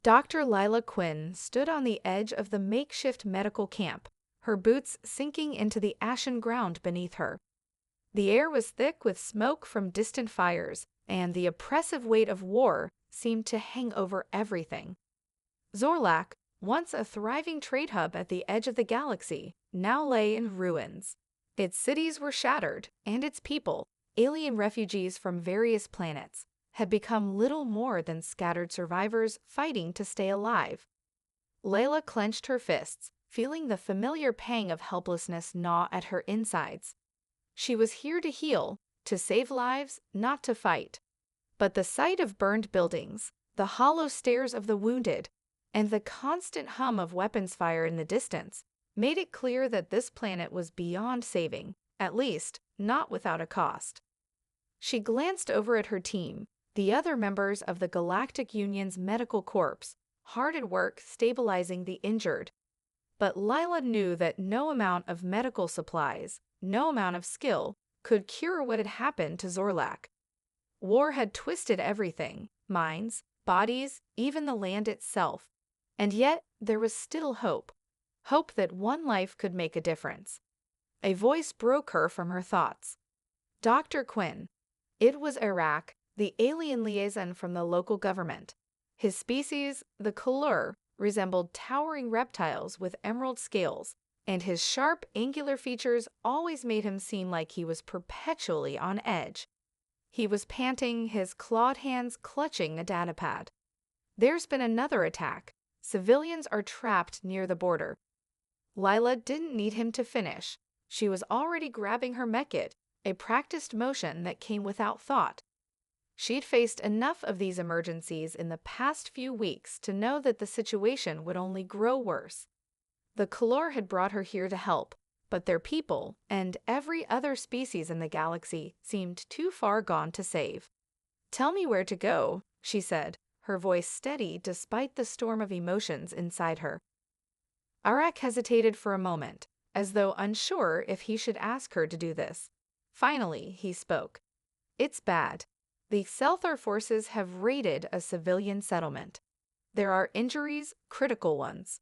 Dr. Lila Quinn stood on the edge of the makeshift medical camp, her boots sinking into the ashen ground beneath her. The air was thick with smoke from distant fires, and the oppressive weight of war seemed to hang over everything. Zorlak, once a thriving trade hub at the edge of the galaxy, now lay in ruins. Its cities were shattered, and its people, alien refugees from various planets, had become little more than scattered survivors fighting to stay alive. Layla clenched her fists, feeling the familiar pang of helplessness gnaw at her insides. She was here to heal, to save lives, not to fight. But the sight of burned buildings, the hollow stares of the wounded, and the constant hum of weapons fire in the distance made it clear that this planet was beyond saving, at least, not without a cost. She glanced over at her team, the other members of the Galactic Union's medical corps, hard at work stabilizing the injured. But Lila knew that no amount of medical supplies, no amount of skill, could cure what had happened to Zorlak. War had twisted everything, minds, bodies, even the land itself. And yet there was still hope. Hope that one life could make a difference. A voice broke her from her thoughts. Dr. Quinn. It was Iraq, the alien liaison from the local government. His species, the Kalur, resembled towering reptiles with emerald scales, and his sharp, angular features always made him seem like he was perpetually on edge. He was panting, his clawed hands clutching a datapad. There's been another attack. Civilians are trapped near the border. Lila didn't need him to finish. She was already grabbing her mech-kit, a practiced motion that came without thought. She'd faced enough of these emergencies in the past few weeks to know that the situation would only grow worse. The Kalor had brought her here to help, but their people, and every other species in the galaxy, seemed too far gone to save. "Tell me where to go," she said, her voice steady despite the storm of emotions inside her. Arak hesitated for a moment, as though unsure if he should ask her to do this. Finally, he spoke. "It's bad. The Selthar forces have raided a civilian settlement. There are injuries, critical ones."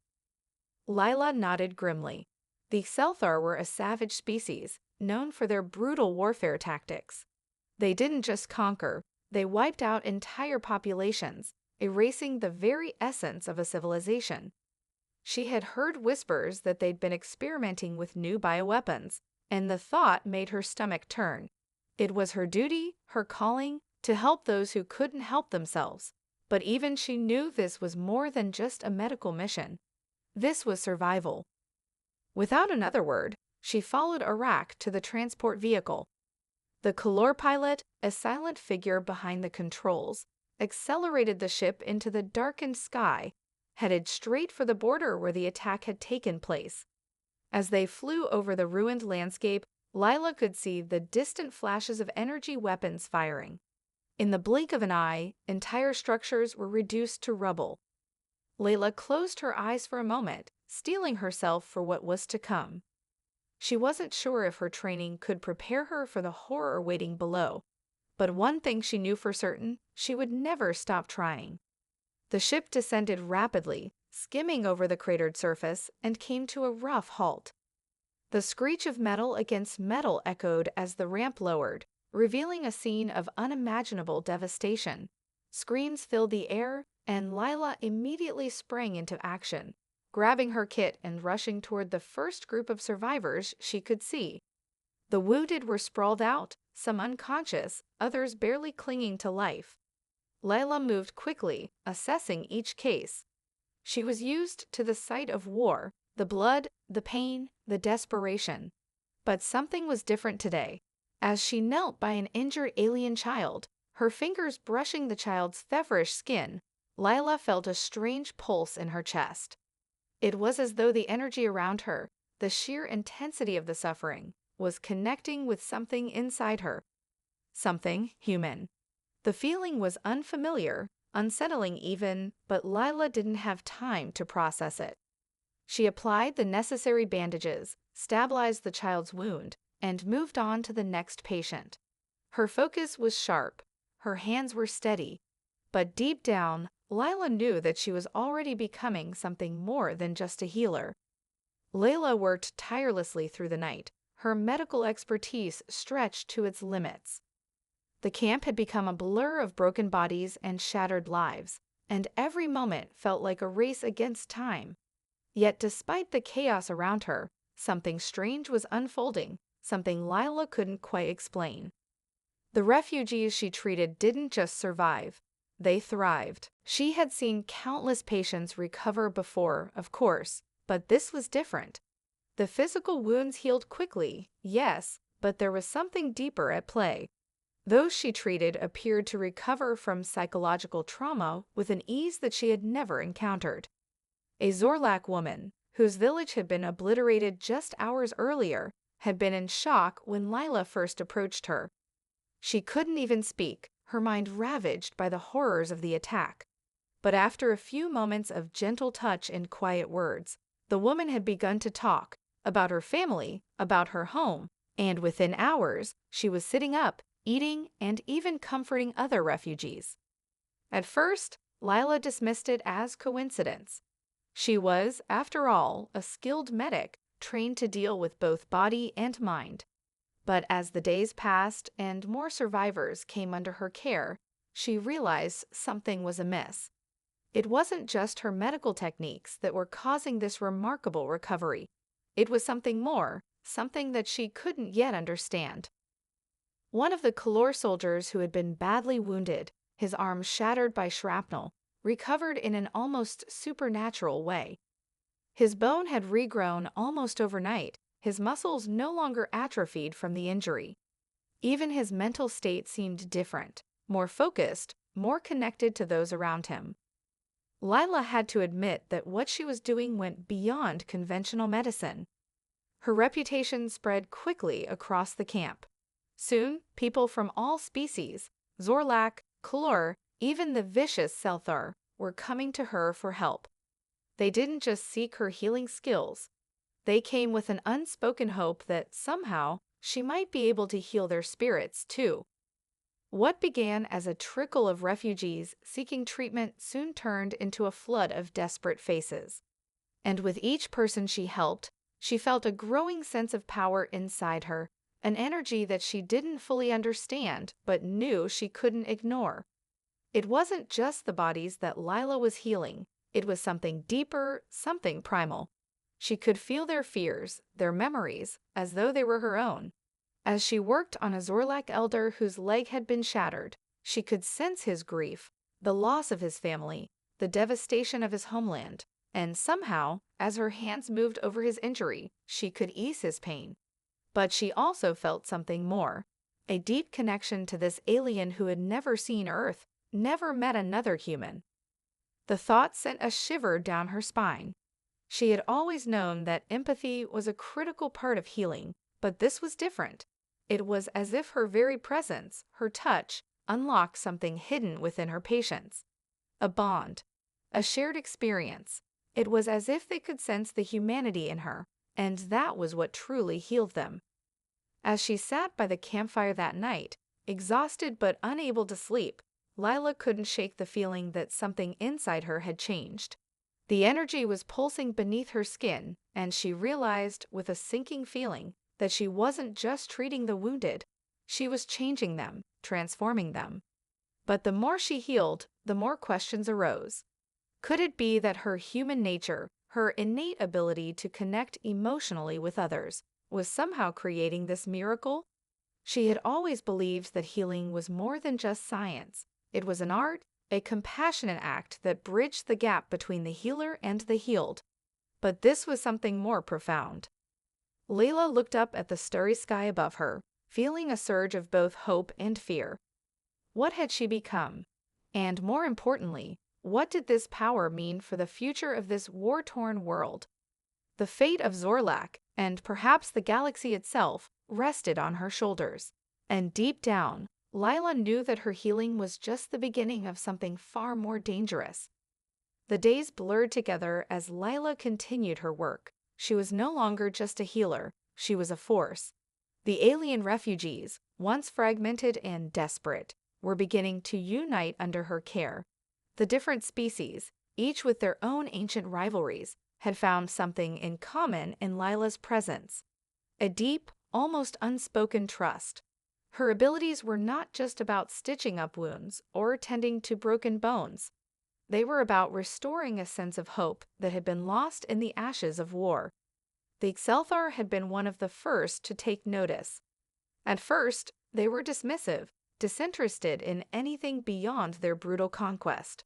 Lila nodded grimly. The Selthar were a savage species, known for their brutal warfare tactics. They didn't just conquer, they wiped out entire populations, erasing the very essence of a civilization. She had heard whispers that they'd been experimenting with new bioweapons, and the thought made her stomach turn. It was her duty, her calling, to help those who couldn't help themselves. But even she knew this was more than just a medical mission. This was survival. Without another word, she followed Arak to the transport vehicle. The Kalor pilot, a silent figure behind the controls, accelerated the ship into the darkened sky, headed straight for the border where the attack had taken place. As they flew over the ruined landscape, Lila could see the distant flashes of energy weapons firing. In the blink of an eye, entire structures were reduced to rubble. Layla closed her eyes for a moment, steeling herself for what was to come. She wasn't sure if her training could prepare her for the horror waiting below, but one thing she knew for certain, she would never stop trying. The ship descended rapidly, skimming over the cratered surface, and came to a rough halt. The screech of metal against metal echoed as the ramp lowered, revealing a scene of unimaginable devastation. Screams filled the air, and Lila immediately sprang into action, grabbing her kit and rushing toward the first group of survivors she could see. The wounded were sprawled out, some unconscious, others barely clinging to life. Lila moved quickly, assessing each case. She was used to the sight of war, the blood, the pain, the desperation. But something was different today. As she knelt by an injured alien child, her fingers brushing the child's feverish skin, Lila felt a strange pulse in her chest. It was as though the energy around her, the sheer intensity of the suffering, was connecting with something inside her. Something human. The feeling was unfamiliar, unsettling even, but Lila didn't have time to process it. She applied the necessary bandages, stabilized the child's wound, and moved on to the next patient. Her focus was sharp, her hands were steady, but deep down, Lila knew that she was already becoming something more than just a healer. Layla worked tirelessly through the night, her medical expertise stretched to its limits. The camp had become a blur of broken bodies and shattered lives, and every moment felt like a race against time. Yet despite the chaos around her, something strange was unfolding, something Lila couldn't quite explain. The refugees she treated didn't just survive, they thrived. She had seen countless patients recover before, of course, but this was different. The physical wounds healed quickly, yes, but there was something deeper at play. Those she treated appeared to recover from psychological trauma with an ease that she had never encountered. A Zorlak woman, whose village had been obliterated just hours earlier, had been in shock when Lila first approached her. She couldn't even speak, her mind ravaged by the horrors of the attack. But after a few moments of gentle touch and quiet words, the woman had begun to talk about her family, about her home, and within hours, she was sitting up, eating, and even comforting other refugees. At first, Lila dismissed it as coincidence. She was, after all, a skilled medic, trained to deal with both body and mind. But as the days passed and more survivors came under her care, she realized something was amiss. It wasn't just her medical techniques that were causing this remarkable recovery. It was something more, something that she couldn't yet understand. One of the Kalor soldiers who had been badly wounded, his arm shattered by shrapnel, recovered in an almost supernatural way. His bone had regrown almost overnight, his muscles no longer atrophied from the injury. Even his mental state seemed different, more focused, more connected to those around him. Lila had to admit that what she was doing went beyond conventional medicine. Her reputation spread quickly across the camp. Soon, people from all species, Zorlak, Kalor, even the vicious Selthar, were coming to her for help. They didn't just seek her healing skills. They came with an unspoken hope that somehow she might be able to heal their spirits too. What began as a trickle of refugees seeking treatment soon turned into a flood of desperate faces. And with each person she helped, she felt a growing sense of power inside her, an energy that she didn't fully understand but knew she couldn't ignore. It wasn't just the bodies that Lila was healing, it was something deeper, something primal. She could feel their fears, their memories, as though they were her own. As she worked on a Zorlak elder whose leg had been shattered, she could sense his grief, the loss of his family, the devastation of his homeland, and somehow, as her hands moved over his injury, she could ease his pain. But she also felt something more, a deep connection to this alien who had never seen Earth, never met another human. The thought sent a shiver down her spine. She had always known that empathy was a critical part of healing, but this was different. It was as if her very presence, her touch, unlocked something hidden within her patients. A bond, a shared experience. It was as if they could sense the humanity in her, and that was what truly healed them. As she sat by the campfire that night, exhausted but unable to sleep, Lila couldn't shake the feeling that something inside her had changed. The energy was pulsing beneath her skin, and she realized, with a sinking feeling, that she wasn't just treating the wounded. She was changing them, transforming them. But the more she healed, the more questions arose. Could it be that her human nature, her innate ability to connect emotionally with others, was somehow creating this miracle? She had always believed that healing was more than just science. It was an art, a compassionate act that bridged the gap between the healer and the healed. But this was something more profound. Layla looked up at the starry sky above her, feeling a surge of both hope and fear. What had she become? And more importantly, what did this power mean for the future of this war-torn world? The fate of Zorlak, and perhaps the galaxy itself, rested on her shoulders. And deep down, Lila knew that her healing was just the beginning of something far more dangerous. The days blurred together as Lila continued her work. She was no longer just a healer, she was a force. The alien refugees, once fragmented and desperate, were beginning to unite under her care. The different species, each with their own ancient rivalries, had found something in common in Lila's presence. A deep, almost unspoken trust. Her abilities were not just about stitching up wounds or tending to broken bones. They were about restoring a sense of hope that had been lost in the ashes of war. The Xelthar had been one of the first to take notice. At first, they were dismissive, disinterested in anything beyond their brutal conquest.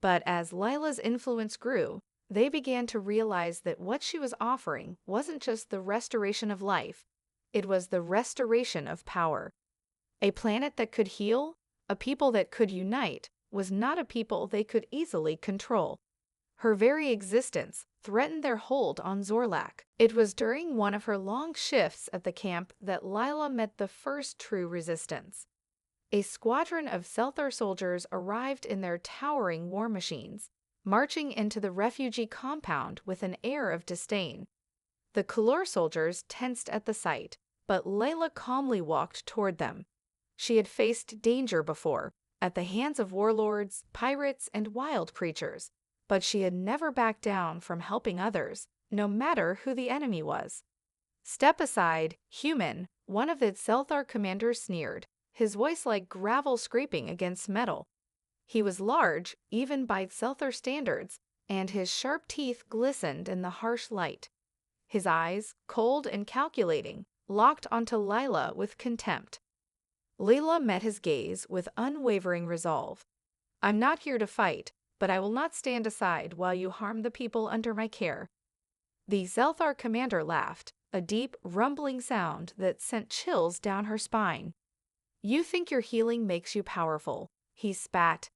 But as Lila's influence grew, they began to realize that what she was offering wasn't just the restoration of life, it was the restoration of power. A planet that could heal, a people that could unite, was not a people they could easily control. Her very existence threatened their hold on Zorlak. It was during one of her long shifts at the camp that Lila met the first true resistance. A squadron of Xelthar soldiers arrived in their towering war machines, marching into the refugee compound with an air of disdain. The Kalor soldiers tensed at the sight, but Layla calmly walked toward them. She had faced danger before, at the hands of warlords, pirates, and wild creatures, but she had never backed down from helping others, no matter who the enemy was. "Step aside, human," one of the Xelthar commanders sneered, his voice like gravel scraping against metal. He was large, even by Xelthar standards, and his sharp teeth glistened in the harsh light. His eyes, cold and calculating, locked onto Lila with contempt. Lila met his gaze with unwavering resolve. "I'm not here to fight, but I will not stand aside while you harm the people under my care." The Xelthar commander laughed, a deep, rumbling sound that sent chills down her spine. "You think your healing makes you powerful," he spat.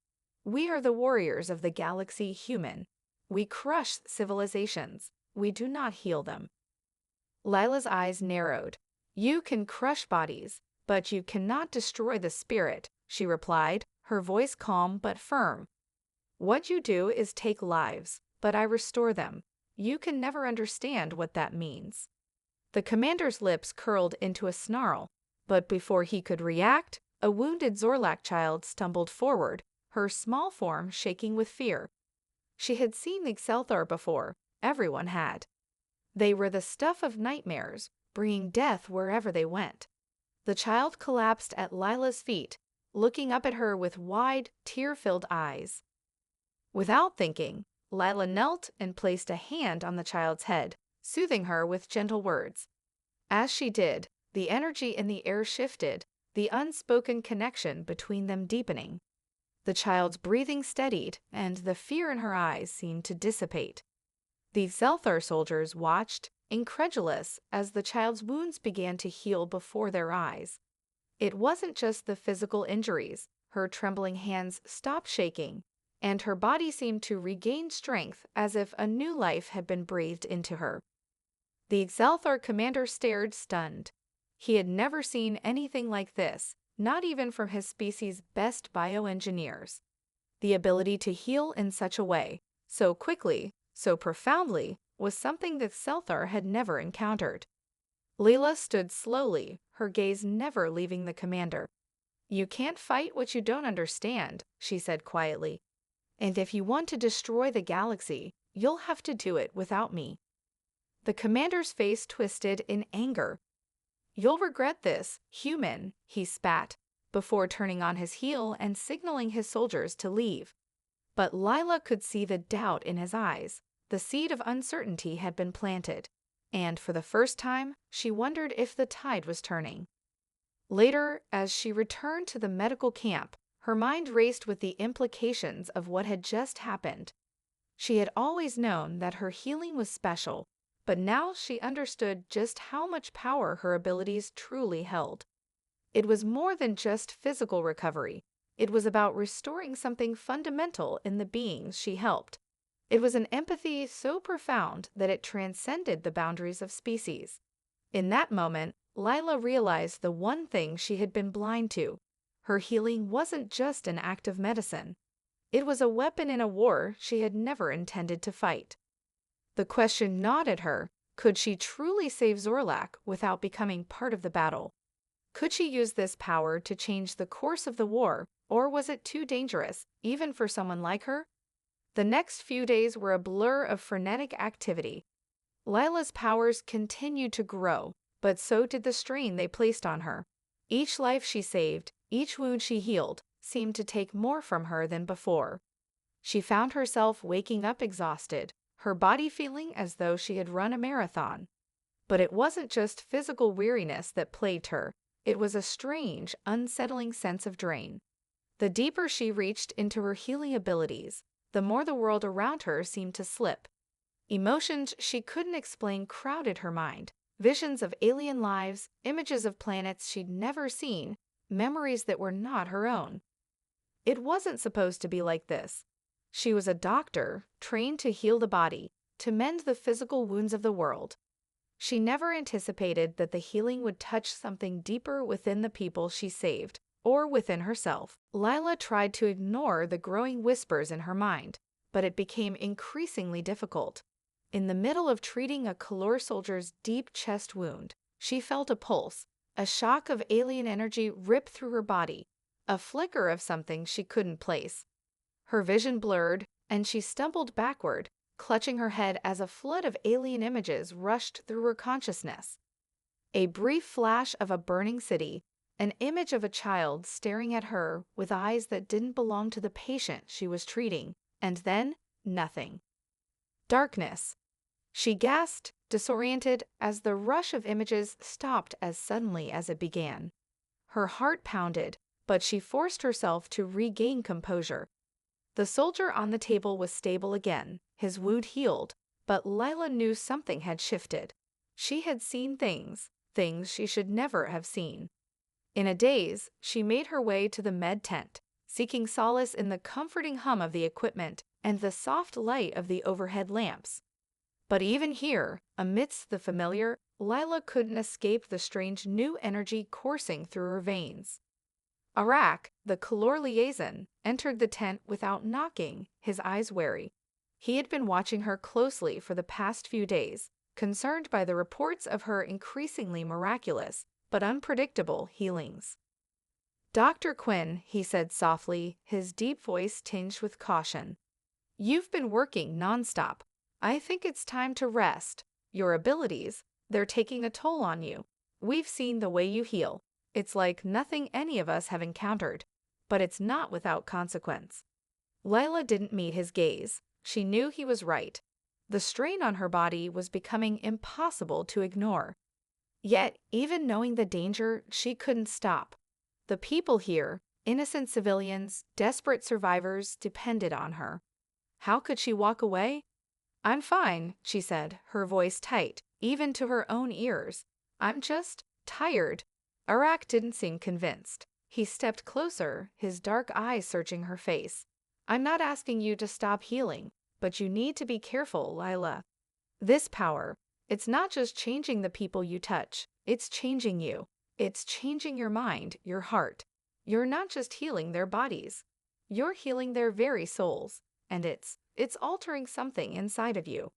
"We are the warriors of the galaxy, human. We crush civilizations. We do not heal them." Lila's eyes narrowed. "You can crush bodies, but you cannot destroy the spirit," she replied, her voice calm but firm. "What you do is take lives, but I restore them. You can never understand what that means." The commander's lips curled into a snarl, but before he could react, a wounded Zorlak child stumbled forward, her small form shaking with fear. She had seen the Xelthar before, everyone had. They were the stuff of nightmares, bringing death wherever they went. The child collapsed at Lila's feet, looking up at her with wide, tear-filled eyes. Without thinking, Lila knelt and placed a hand on the child's head, soothing her with gentle words. As she did, the energy in the air shifted, the unspoken connection between them deepening. The child's breathing steadied, and the fear in her eyes seemed to dissipate. The Xelthar soldiers watched, incredulous, as the child's wounds began to heal before their eyes. It wasn't just the physical injuries. Her trembling hands stopped shaking, and her body seemed to regain strength as if a new life had been breathed into her. The Xelthar commander stared, stunned. He had never seen anything like this, not even from his species' best bioengineers. The ability to heal in such a way, so quickly, so profoundly, was something that Xelthar had never encountered. Lila stood slowly, her gaze never leaving the commander. "You can't fight what you don't understand," she said quietly. "And if you want to destroy the galaxy, you'll have to do it without me." The commander's face twisted in anger. "You'll regret this, human," he spat, before turning on his heel and signaling his soldiers to leave. But Lila could see the doubt in his eyes. The seed of uncertainty had been planted, and for the first time, she wondered if the tide was turning. Later, as she returned to the medical camp, her mind raced with the implications of what had just happened. She had always known that her healing was special, but now she understood just how much power her abilities truly held. It was more than just physical recovery. It was about restoring something fundamental in the beings she helped. It was an empathy so profound that it transcended the boundaries of species. In that moment, Lila realized the one thing she had been blind to. Her healing wasn't just an act of medicine. It was a weapon in a war she had never intended to fight. The question gnawed at her: could she truly save Zorlak without becoming part of the battle? Could she use this power to change the course of the war Or was it too dangerous, even for someone like her? The next few days were a blur of frenetic activity. Lila's powers continued to grow, but so did the strain they placed on her. Each life she saved, each wound she healed, seemed to take more from her than before. She found herself waking up exhausted, her body feeling as though she had run a marathon. But it wasn't just physical weariness that plagued her, it was a strange, unsettling sense of drain. The deeper she reached into her healing abilities, the more the world around her seemed to slip. Emotions she couldn't explain crowded her mind. Visions of alien lives, images of planets she'd never seen, memories that were not her own. It wasn't supposed to be like this. She was a doctor, trained to heal the body, to mend the physical wounds of the world. She never anticipated that the healing would touch something deeper within the people she saved, or within herself. Lila tried to ignore the growing whispers in her mind, but it became increasingly difficult. In the middle of treating a Kalor soldier's deep chest wound, she felt a pulse, a shock of alien energy rip through her body, a flicker of something she couldn't place. Her vision blurred, and she stumbled backward, clutching her head as a flood of alien images rushed through her consciousness. A brief flash of a burning city, an image of a child staring at her with eyes that didn't belong to the patient she was treating, and then nothing. Darkness. She gasped, disoriented, as the rush of images stopped as suddenly as it began. Her heart pounded, but she forced herself to regain composure. The soldier on the table was stable again, his wound healed, but Lila knew something had shifted. She had seen things she should never have seen. In a daze, she made her way to the med tent, seeking solace in the comforting hum of the equipment and the soft light of the overhead lamps. But even here, amidst the familiar, Lila couldn't escape the strange new energy coursing through her veins. Arak, the Kalor liaison, entered the tent without knocking, his eyes wary. He had been watching her closely for the past few days, concerned by the reports of her increasingly miraculous but unpredictable healings. "Dr. Quinn," he said softly, his deep voice tinged with caution. "You've been working nonstop. I think it's time to rest. Your abilities, they're taking a toll on you. We've seen the way you heal. It's like nothing any of us have encountered, but it's not without consequence." Lila didn't meet his gaze. She knew he was right. The strain on her body was becoming impossible to ignore. Yet, even knowing the danger, she couldn't stop. The people here, innocent civilians, desperate survivors, depended on her. How could she walk away? "I'm fine," she said, her voice tight, even to her own ears. "I'm just tired." Arak didn't seem convinced. He stepped closer, his dark eyes searching her face. "I'm not asking you to stop healing, but you need to be careful, Lila. This power, it's not just changing the people you touch, it's changing you. It's changing your mind, your heart. You're not just healing their bodies. You're healing their very souls, and it's altering something inside of you."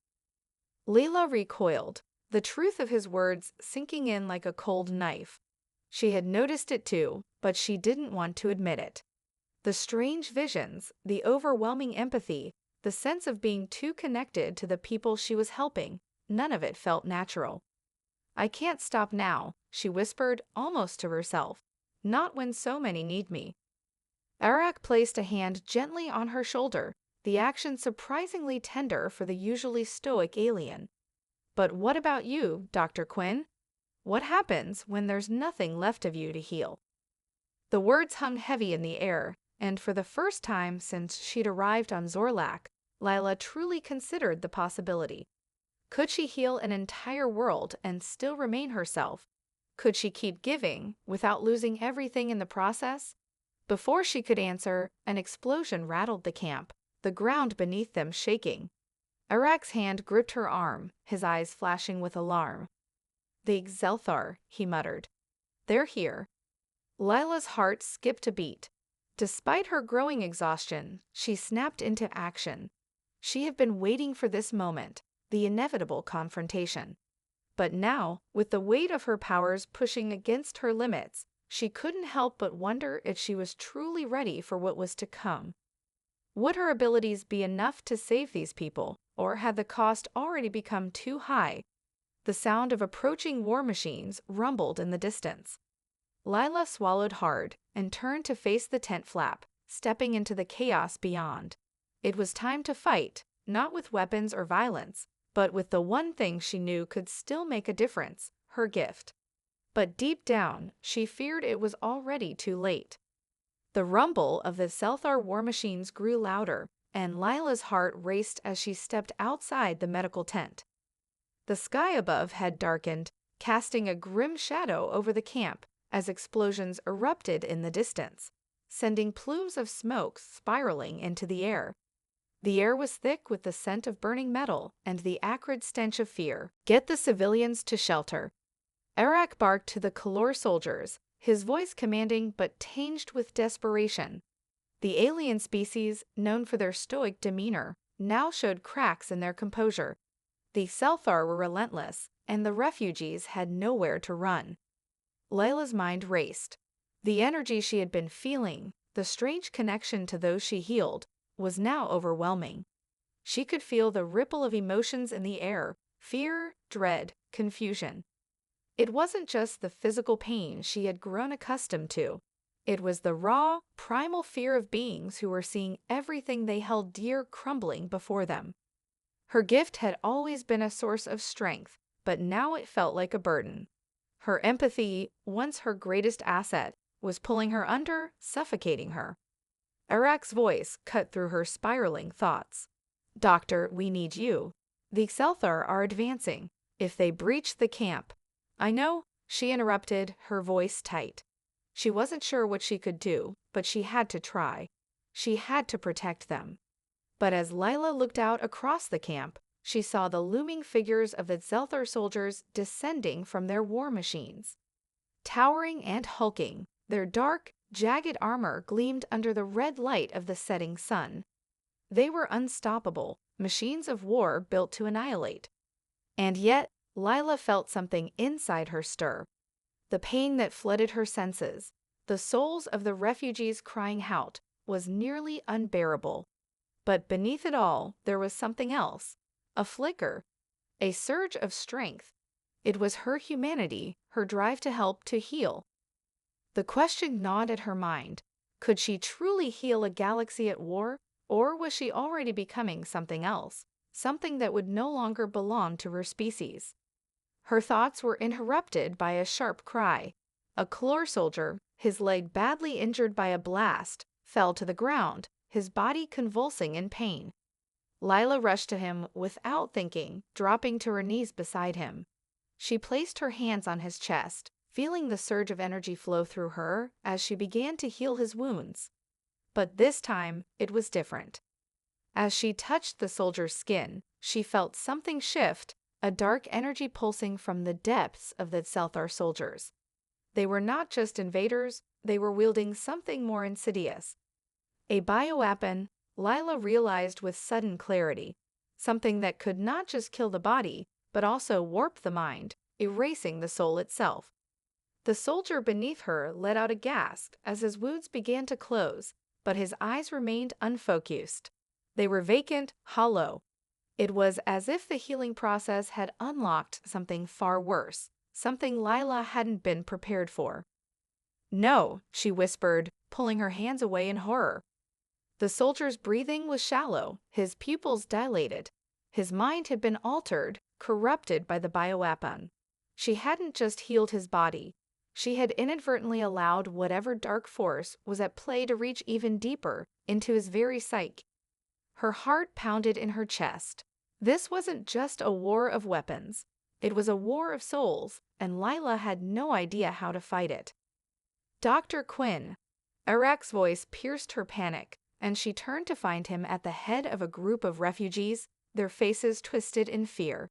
Lila recoiled, the truth of his words sinking in like a cold knife. She had noticed it too, but she didn't want to admit it. The strange visions, the overwhelming empathy, the sense of being too connected to the people she was helping, none of it felt natural. "I can't stop now," she whispered, almost to herself. "Not when so many need me." Arak placed a hand gently on her shoulder, the action surprisingly tender for the usually stoic alien. "But what about you, Dr. Quinn? What happens when there's nothing left of you to heal?" The words hung heavy in the air, and for the first time since she'd arrived on Zorlak, Lila truly considered the possibility. Could she heal an entire world and still remain herself? Could she keep giving without losing everything in the process? Before she could answer, an explosion rattled the camp, the ground beneath them shaking. Arak's hand gripped her arm, his eyes flashing with alarm. "The Xelthar," he muttered. "They're here." Lila's heart skipped a beat. Despite her growing exhaustion, she snapped into action. She had been waiting for this moment, the inevitable confrontation. But now, with the weight of her powers pushing against her limits, she couldn't help but wonder if she was truly ready for what was to come. Would her abilities be enough to save these people, or had the cost already become too high? The sound of approaching war machines rumbled in the distance. Lila swallowed hard and turned to face the tent flap, stepping into the chaos beyond. It was time to fight, not with weapons or violence, but with the one thing she knew could still make a difference, her gift. But deep down, she feared it was already too late. The rumble of the Selthar war machines grew louder, and Lila's heart raced as she stepped outside the medical tent. The sky above had darkened, casting a grim shadow over the camp as explosions erupted in the distance, sending plumes of smoke spiraling into the air. The air was thick with the scent of burning metal and the acrid stench of fear. "Get the civilians to shelter." Arak barked to the Kalor soldiers, his voice commanding but tinged with desperation. The alien species, known for their stoic demeanor, now showed cracks in their composure. The Selthar were relentless, and the refugees had nowhere to run. Lila's mind raced. The energy she had been feeling, the strange connection to those she healed, was now overwhelming. She could feel the ripple of emotions in the air: fear, dread, confusion. It wasn't just the physical pain she had grown accustomed to. It was the raw, primal fear of beings who were seeing everything they held dear crumbling before them. Her gift had always been a source of strength, but now it felt like a burden. Her empathy, once her greatest asset, was pulling her under, suffocating her. Arak's voice cut through her spiraling thoughts. "Doctor, we need you. The Selthar are advancing. If they breach the camp—" "I know," she interrupted, her voice tight. She wasn't sure what she could do, but she had to try. She had to protect them. But as Lila looked out across the camp, she saw the looming figures of the Selthar soldiers descending from their war machines. Towering and hulking, their dark, jagged armor gleamed under the red light of the setting sun. They were unstoppable, machines of war built to annihilate. And yet, Lila felt something inside her stir. The pain that flooded her senses, the souls of the refugees crying out, was nearly unbearable. But beneath it all, there was something else. A flicker. A surge of strength. It was her humanity, her drive to help, to heal. The question gnawed at her mind. Could she truly heal a galaxy at war, or was she already becoming something else, something that would no longer belong to her species? Her thoughts were interrupted by a sharp cry. A Kalor soldier, his leg badly injured by a blast, fell to the ground, his body convulsing in pain. Lila rushed to him without thinking, dropping to her knees beside him. She placed her hands on his chest, feeling the surge of energy flow through her as she began to heal his wounds. But this time, it was different. As she touched the soldier's skin, she felt something shift, a dark energy pulsing from the depths of the Selthar soldiers. They were not just invaders, they were wielding something more insidious. A bioweapon, Lila realized with sudden clarity, something that could not just kill the body, but also warp the mind, erasing the soul itself. The soldier beneath her let out a gasp as his wounds began to close, but his eyes remained unfocused. They were vacant, hollow. It was as if the healing process had unlocked something far worse, something Lila hadn't been prepared for. "No," she whispered, pulling her hands away in horror. The soldier's breathing was shallow, his pupils dilated. His mind had been altered, corrupted by the bioweapon. She hadn't just healed his body. She had inadvertently allowed whatever dark force was at play to reach even deeper into his very psyche. Her heart pounded in her chest. This wasn't just a war of weapons. It was a war of souls, and Lila had no idea how to fight it. "Dr. Quinn." Arak's voice pierced her panic, and she turned to find him at the head of a group of refugees, their faces twisted in fear.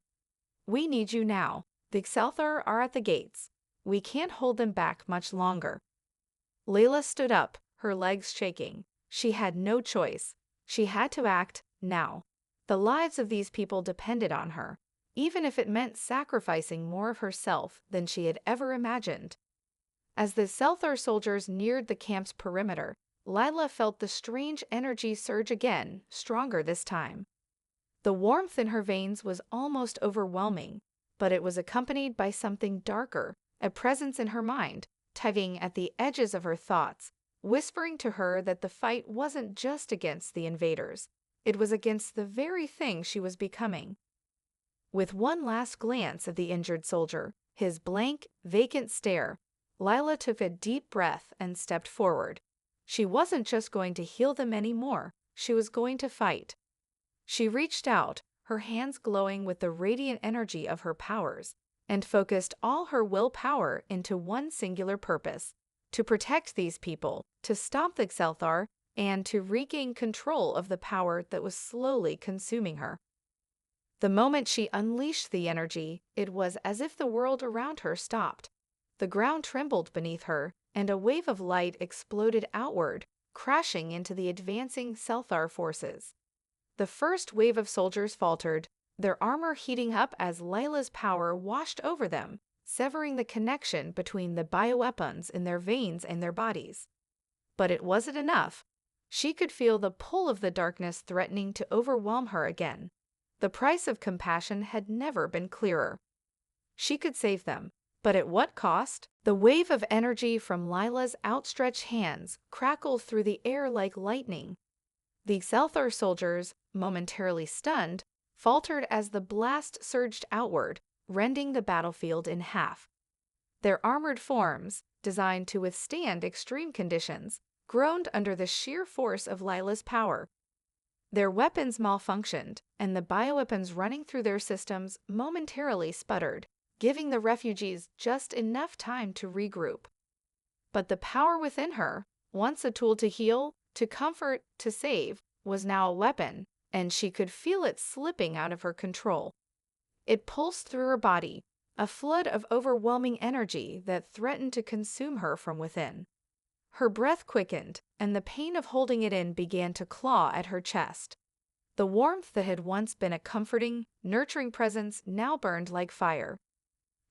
"We need you now. The Selthar are at the gates. We can't hold them back much longer." Layla stood up, her legs shaking. She had no choice. She had to act now. The lives of these people depended on her, even if it meant sacrificing more of herself than she had ever imagined. As the Selthar soldiers neared the camp's perimeter, Lila felt the strange energy surge again, stronger this time. The warmth in her veins was almost overwhelming, but it was accompanied by something darker, a presence in her mind, tugging at the edges of her thoughts, whispering to her that the fight wasn't just against the invaders, it was against the very thing she was becoming. With one last glance at the injured soldier, his blank, vacant stare, Lila took a deep breath and stepped forward. She wasn't just going to heal them anymore, she was going to fight. She reached out, her hands glowing with the radiant energy of her powers, and focused all her willpower into one singular purpose: to protect these people, to stop the Selthar, and to regain control of the power that was slowly consuming her. The moment she unleashed the energy, it was as if the world around her stopped. The ground trembled beneath her, and a wave of light exploded outward, crashing into the advancing Selthar forces. The first wave of soldiers faltered, their armor heating up as Lila's power washed over them, severing the connection between the bioweapons in their veins and their bodies. But it wasn't enough. She could feel the pull of the darkness threatening to overwhelm her again. The price of compassion had never been clearer. She could save them, but at what cost? The wave of energy from Lila's outstretched hands crackled through the air like lightning. The Selthar soldiers, momentarily stunned, faltered as the blast surged outward, rending the battlefield in half. Their armored forms, designed to withstand extreme conditions, groaned under the sheer force of Lila's power. Their weapons malfunctioned, and the bioweapons running through their systems momentarily sputtered, giving the refugees just enough time to regroup. But the power within her, once a tool to heal, to comfort, to save, was now a weapon, and she could feel it slipping out of her control. It pulsed through her body, a flood of overwhelming energy that threatened to consume her from within. Her breath quickened, and the pain of holding it in began to claw at her chest. The warmth that had once been a comforting, nurturing presence now burned like fire.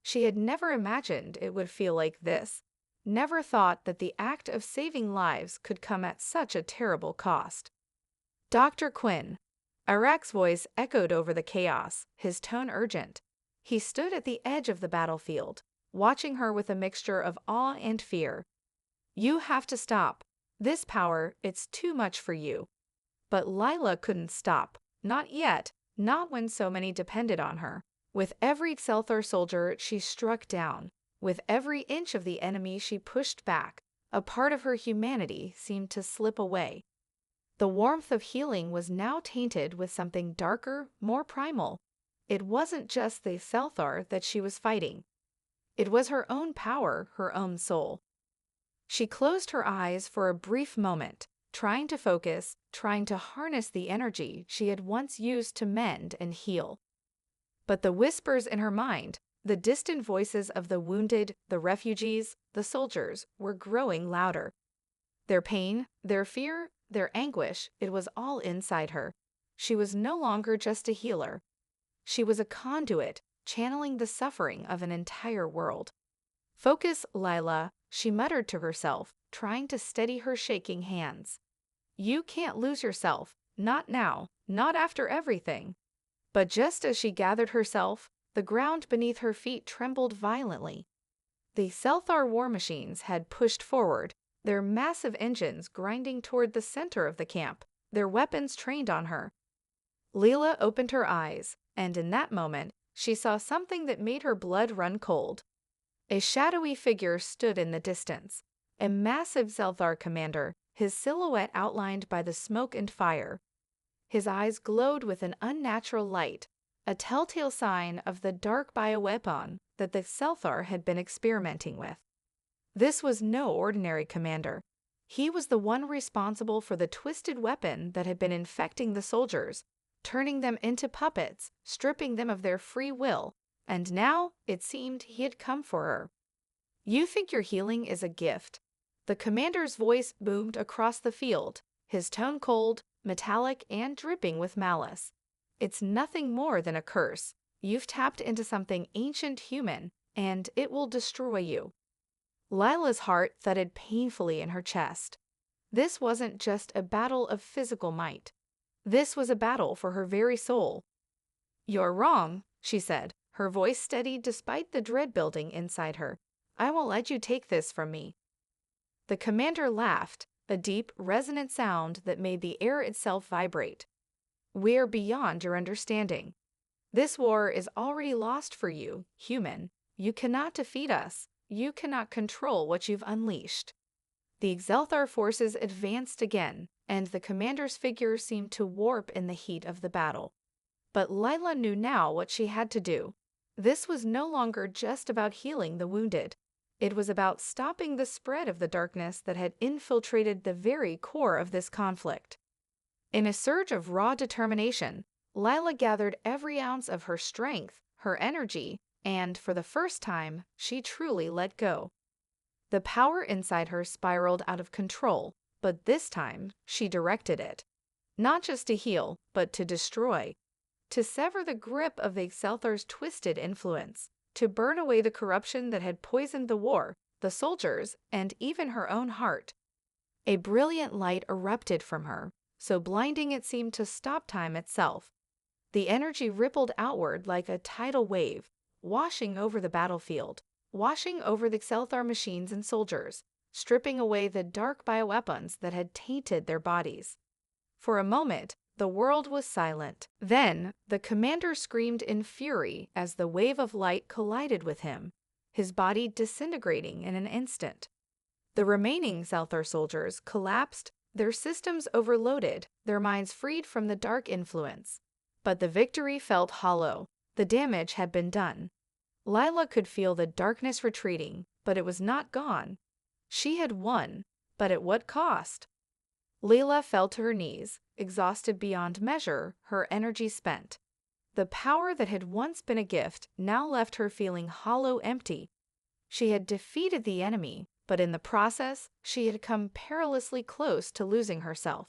She had never imagined it would feel like this, never thought that the act of saving lives could come at such a terrible cost. Dr. Quinn. Arak's voice echoed over the chaos, his tone urgent. He stood at the edge of the battlefield, watching her with a mixture of awe and fear. You have to stop. This power, it's too much for you. But Lila couldn't stop. Not yet, not when so many depended on her. With every Selthar soldier she struck down, with every inch of the enemy she pushed back, a part of her humanity seemed to slip away. The warmth of healing was now tainted with something darker, more primal. It wasn't just the Selthar that she was fighting. It was her own power, her own soul. She closed her eyes for a brief moment, trying to focus, trying to harness the energy she had once used to mend and heal. But the whispers in her mind, the distant voices of the wounded, the refugees, the soldiers, were growing louder. Their pain, their fear, their anguish, it was all inside her. She was no longer just a healer. She was a conduit, channeling the suffering of an entire world. Focus, Lila, she muttered to herself, trying to steady her shaking hands. You can't lose yourself, not now, not after everything. But just as she gathered herself, the ground beneath her feet trembled violently. The Selthar war machines had pushed forward, their massive engines grinding toward the center of the camp, their weapons trained on her. Lila opened her eyes, and in that moment, she saw something that made her blood run cold. A shadowy figure stood in the distance, a massive Selthar commander, his silhouette outlined by the smoke and fire. His eyes glowed with an unnatural light, a telltale sign of the dark bioweapon that the Selthar had been experimenting with. This was no ordinary commander. He was the one responsible for the twisted weapon that had been infecting the soldiers, turning them into puppets, stripping them of their free will, and now, it seemed, he had come for her. You think your healing is a gift. The commander's voice boomed across the field, his tone cold, metallic, and dripping with malice. It's nothing more than a curse. You've tapped into something ancient human, and it will destroy you. Lila's heart thudded painfully in her chest. This wasn't just a battle of physical might. This was a battle for her very soul. "You're wrong," she said, her voice steady despite the dread building inside her. "I won't let you take this from me." The commander laughed, a deep, resonant sound that made the air itself vibrate. "We're beyond your understanding. This war is already lost for you, human. You cannot defeat us. You cannot control what you've unleashed." The Exelthar forces advanced again, and the commander's figure seemed to warp in the heat of the battle. But Lila knew now what she had to do. This was no longer just about healing the wounded. It was about stopping the spread of the darkness that had infiltrated the very core of this conflict. In a surge of raw determination, Lila gathered every ounce of her strength, her energy, and, for the first time, she truly let go. The power inside her spiraled out of control, but this time, she directed it. Not just to heal, but to destroy. To sever the grip of the Exelthar's twisted influence. To burn away the corruption that had poisoned the war, the soldiers, and even her own heart. A brilliant light erupted from her, so blinding it seemed to stop time itself. The energy rippled outward like a tidal wave, washing over the battlefield, washing over the Exelthar machines and soldiers, stripping away the dark bioweapons that had tainted their bodies. For a moment, the world was silent. Then, the commander screamed in fury as the wave of light collided with him, his body disintegrating in an instant. The remaining Exelthar soldiers collapsed, their systems overloaded, their minds freed from the dark influence. But the victory felt hollow. The damage had been done. Lila could feel the darkness retreating, but it was not gone. She had won, but at what cost? Lila fell to her knees, exhausted beyond measure, her energy spent. The power that had once been a gift now left her feeling hollow, empty. She had defeated the enemy, but in the process, she had come perilously close to losing herself.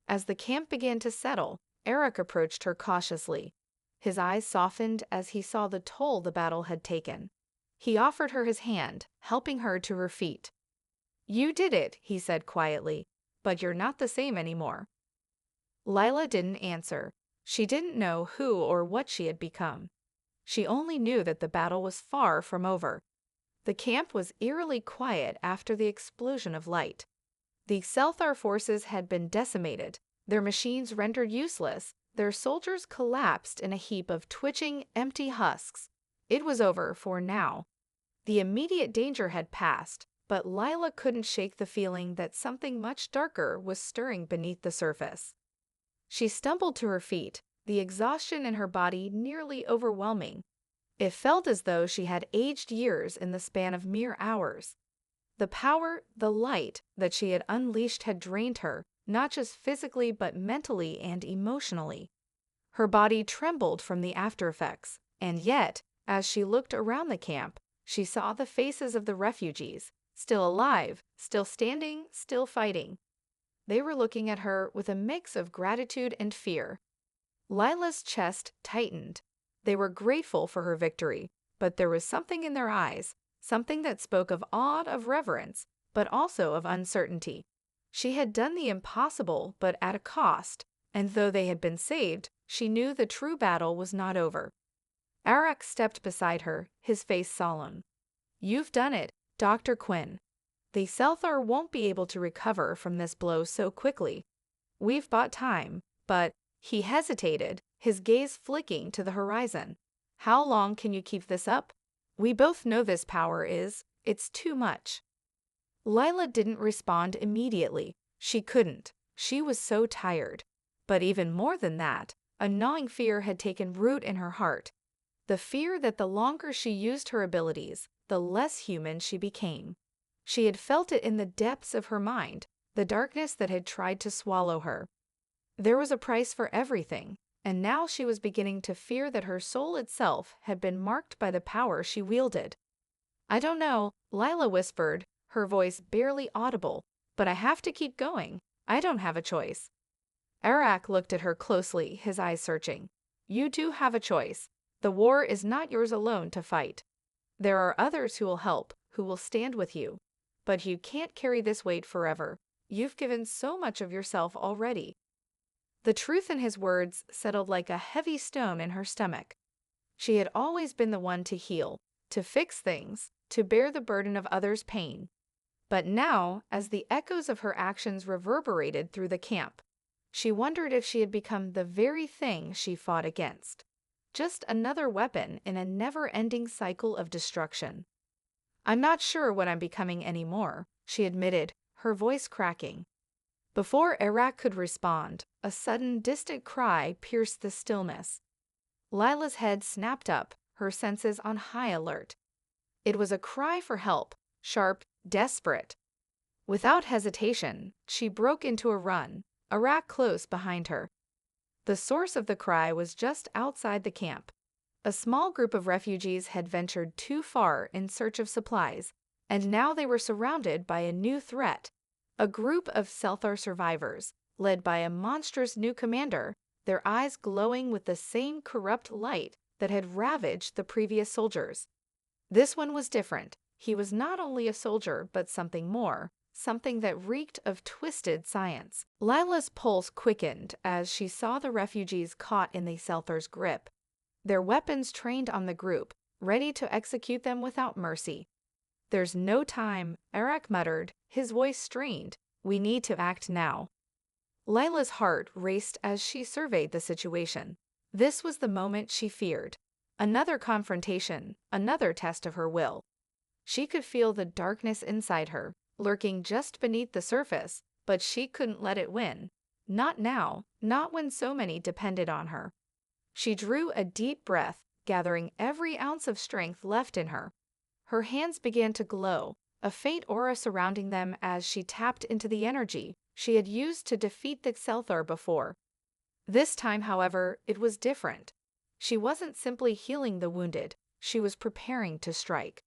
As the camp began to settle, Eric approached her cautiously. His eyes softened as he saw the toll the battle had taken. He offered her his hand, helping her to her feet. "You did it," he said quietly, "but you're not the same anymore." Lila didn't answer. She didn't know who or what she had become. She only knew that the battle was far from over. The camp was eerily quiet after the explosion of light. The Exelthar forces had been decimated, their machines rendered useless, their soldiers collapsed in a heap of twitching, empty husks. It was over for now. The immediate danger had passed, but Lila couldn't shake the feeling that something much darker was stirring beneath the surface. She stumbled to her feet, the exhaustion in her body nearly overwhelming. It felt as though she had aged years in the span of mere hours. The power, the light that she had unleashed had drained her, not just physically but mentally and emotionally. Her body trembled from the aftereffects, and yet, as she looked around the camp, she saw the faces of the refugees, still alive, still standing, still fighting. They were looking at her with a mix of gratitude and fear. Lila's chest tightened. They were grateful for her victory, but there was something in their eyes, something that spoke of awe, of reverence, but also of uncertainty. She had done the impossible, but at a cost, and though they had been saved, she knew the true battle was not over. Arak stepped beside her, his face solemn. "You've done it, Dr. Quinn. The Exelthar won't be able to recover from this blow so quickly. We've bought time, but—" He hesitated, his gaze flicking to the horizon. "How long can you keep this up? We both know this power it's too much." Lila didn't respond immediately. She couldn't. She was so tired. But even more than that, a gnawing fear had taken root in her heart. The fear that the longer she used her abilities, the less human she became. She had felt it in the depths of her mind, the darkness that had tried to swallow her. There was a price for everything, and now she was beginning to fear that her soul itself had been marked by the power she wielded. "I don't know," Lila whispered, her voice barely audible, "but I have to keep going. I don't have a choice." Arak looked at her closely, his eyes searching. "You do have a choice. The war is not yours alone to fight. There are others who will help, who will stand with you. But you can't carry this weight forever. You've given so much of yourself already." The truth in his words settled like a heavy stone in her stomach. She had always been the one to heal, to fix things, to bear the burden of others' pain. But now, as the echoes of her actions reverberated through the camp, she wondered if she had become the very thing she fought against. Just another weapon in a never-ending cycle of destruction. "I'm not sure what I'm becoming anymore," she admitted, her voice cracking. Before Iraq could respond, a sudden, distant cry pierced the stillness. Lila's head snapped up, her senses on high alert. It was a cry for help, sharp, desperate. Without hesitation, she broke into a run, Iraq close behind her. The source of the cry was just outside the camp. A small group of refugees had ventured too far in search of supplies, and now they were surrounded by a new threat. A group of Selthar survivors, led by a monstrous new commander, their eyes glowing with the same corrupt light that had ravaged the previous soldiers. This one was different. He was not only a soldier, but something more, something that reeked of twisted science. Lila's pulse quickened as she saw the refugees caught in the Selthar's grip, their weapons trained on the group, ready to execute them without mercy. "There's no time," Iraq muttered, his voice strained. "We need to act now." Lila's heart raced as she surveyed the situation. This was the moment she feared. Another confrontation, another test of her will. She could feel the darkness inside her, lurking just beneath the surface, but she couldn't let it win. Not now, not when so many depended on her. She drew a deep breath, gathering every ounce of strength left in her. Her hands began to glow, a faint aura surrounding them as she tapped into the energy she had used to defeat the Selthar before. This time, however, it was different. She wasn't simply healing the wounded, she was preparing to strike.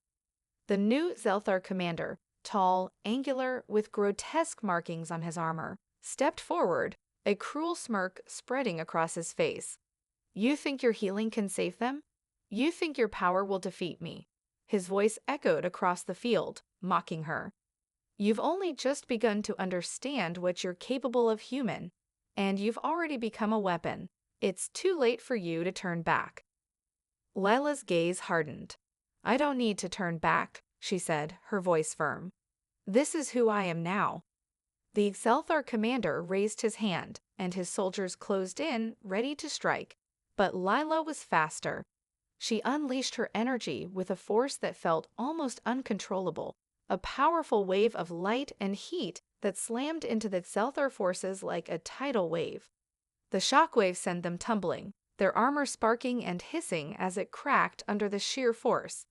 The new Zelthar commander, tall, angular, with grotesque markings on his armor, stepped forward, a cruel smirk spreading across his face. "You think your healing can save them? You think your power will defeat me?" His voice echoed across the field, mocking her. "You've only just begun to understand what you're capable of, human, and you've already become a weapon. It's too late for you to turn back." Lila's gaze hardened. "I don't need to turn back," she said, her voice firm. "This is who I am now." The Zelthar commander raised his hand, and his soldiers closed in, ready to strike. But Lila was faster. She unleashed her energy with a force that felt almost uncontrollable, a powerful wave of light and heat that slammed into the Zelthar forces like a tidal wave. The shockwave sent them tumbling, their armor sparking and hissing as it cracked under the sheer force.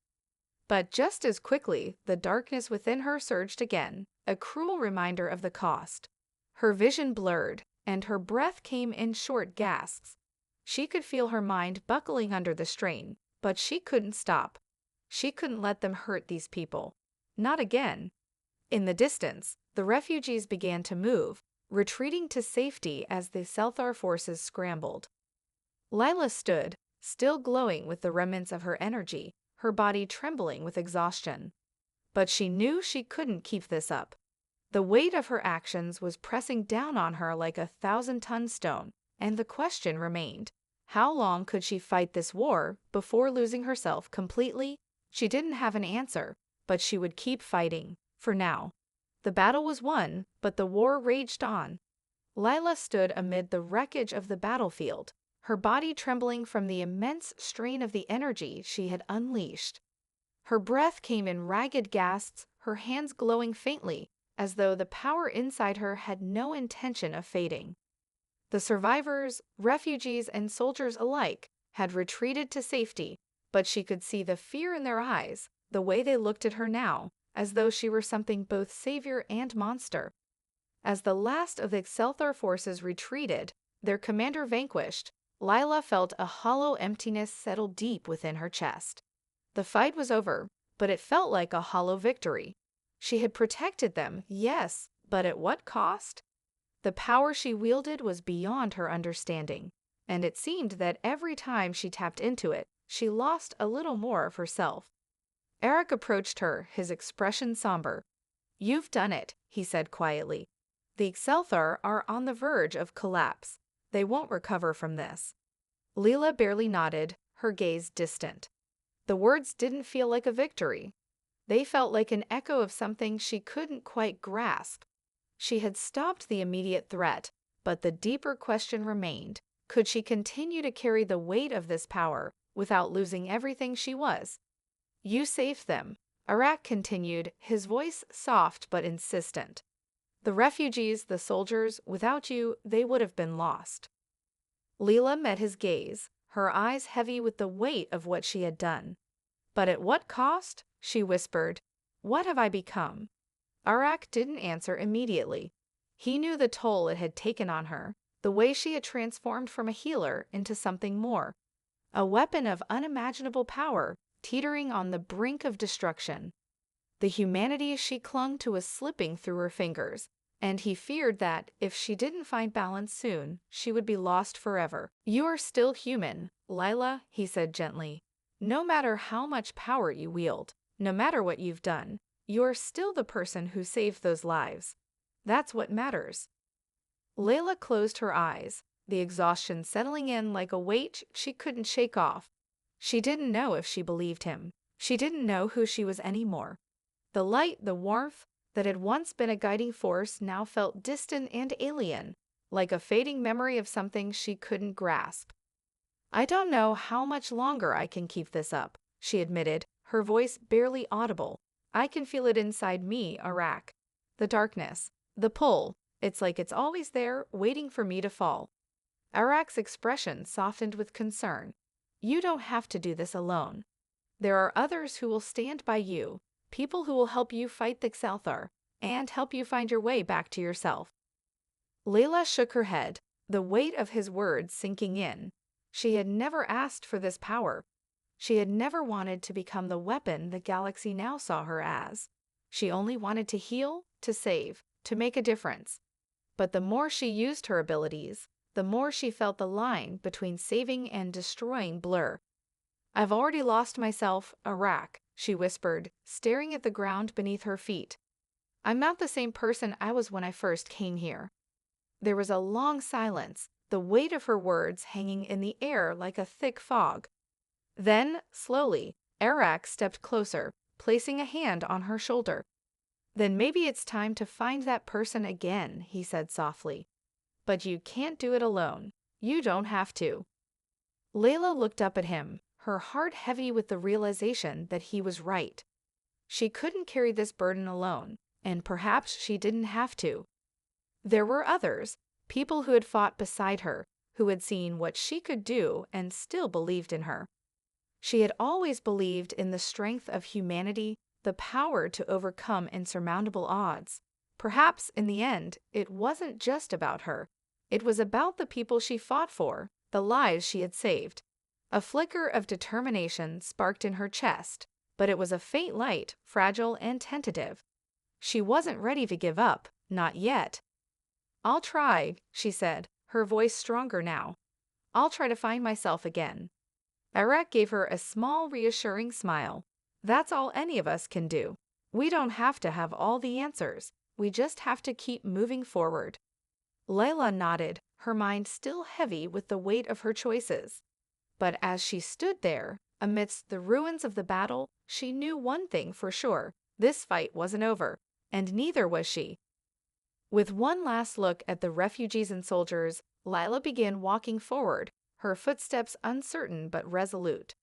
But just as quickly, the darkness within her surged again, a cruel reminder of the cost. Her vision blurred, and her breath came in short gasps. She could feel her mind buckling under the strain, but she couldn't stop. She couldn't let them hurt these people. Not again. In the distance, the refugees began to move, retreating to safety as the Selthar forces scrambled. Lila stood, still glowing with the remnants of her energy, her body trembling with exhaustion. But she knew she couldn't keep this up. The weight of her actions was pressing down on her like a 1,000-ton stone, and the question remained: how long could she fight this war before losing herself completely? She didn't have an answer, but she would keep fighting, for now. The battle was won, but the war raged on. Lila stood amid the wreckage of the battlefield, her body trembling from the immense strain of the energy she had unleashed. Her breath came in ragged gasps, her hands glowing faintly, as though the power inside her had no intention of fading. The survivors, refugees, and soldiers alike had retreated to safety, but she could see the fear in their eyes, the way they looked at her now, as though she were something both savior and monster. As the last of the Selthar forces retreated, their commander vanquished, Lila felt a hollow emptiness settle deep within her chest. The fight was over, but it felt like a hollow victory. She had protected them, yes, but at what cost? The power she wielded was beyond her understanding, and it seemed that every time she tapped into it, she lost a little more of herself. Eric approached her, his expression somber. "You've done it," he said quietly. "The Excelthar are on the verge of collapse. They won't recover from this." Leela barely nodded, her gaze distant. The words didn't feel like a victory. They felt like an echo of something she couldn't quite grasp. She had stopped the immediate threat, but the deeper question remained. Could she continue to carry the weight of this power without losing everything she was? "You saved them," Arak continued, his voice soft but insistent. "The refugees, the soldiers, without you, they would have been lost." Leela met his gaze, her eyes heavy with the weight of what she had done. "But at what cost?" she whispered. "What have I become?" Arak didn't answer immediately. He knew the toll it had taken on her, the way she had transformed from a healer into something more. A weapon of unimaginable power, teetering on the brink of destruction. The humanity she clung to was slipping through her fingers, and he feared that, if she didn't find balance soon, she would be lost forever. "You are still human, Lila," he said gently. "No matter how much power you wield, no matter what you've done, you're still the person who saved those lives. That's what matters." Layla closed her eyes, the exhaustion settling in like a weight she couldn't shake off. She didn't know if she believed him. She didn't know who she was anymore. The light, the warmth that had once been a guiding force now felt distant and alien, like a fading memory of something she couldn't grasp. "I don't know how much longer I can keep this up," she admitted, her voice barely audible. "I can feel it inside me, Arak. The darkness, the pull, it's like it's always there, waiting for me to fall." Arak's expression softened with concern. "You don't have to do this alone. There are others who will stand by you, people who will help you fight the Xalthar, and help you find your way back to yourself." Layla shook her head, the weight of his words sinking in. She had never asked for this power. She had never wanted to become the weapon the galaxy now saw her as. She only wanted to heal, to save, to make a difference. But the more she used her abilities, the more she felt the line between saving and destroying blur. "I've already lost myself, Arak," she whispered, staring at the ground beneath her feet. "I'm not the same person I was when I first came here." There was a long silence, the weight of her words hanging in the air like a thick fog. Then, slowly, Arak stepped closer, placing a hand on her shoulder. "Then maybe it's time to find that person again," he said softly. "But you can't do it alone. You don't have to." Layla looked up at him, her heart heavy with the realization that he was right. She couldn't carry this burden alone, and perhaps she didn't have to. There were others, people who had fought beside her, who had seen what she could do and still believed in her. She had always believed in the strength of humanity, the power to overcome insurmountable odds. Perhaps, in the end, it wasn't just about her. It was about the people she fought for, the lives she had saved. A flicker of determination sparked in her chest, but it was a faint light, fragile and tentative. She wasn't ready to give up, not yet. "I'll try," she said, her voice stronger now. "I'll try to find myself again." Arak gave her a small, reassuring smile. "That's all any of us can do. We don't have to have all the answers. We just have to keep moving forward." Layla nodded, her mind still heavy with the weight of her choices. But as she stood there, amidst the ruins of the battle, she knew one thing for sure. This fight wasn't over, and neither was she. With one last look at the refugees and soldiers, Lila began walking forward, her footsteps uncertain but resolute.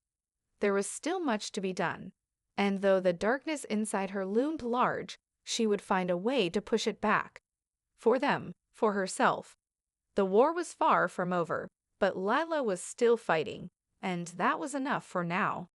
There was still much to be done, and though the darkness inside her loomed large, she would find a way to push it back. For them, for herself. The war was far from over, but Lila was still fighting, and that was enough for now.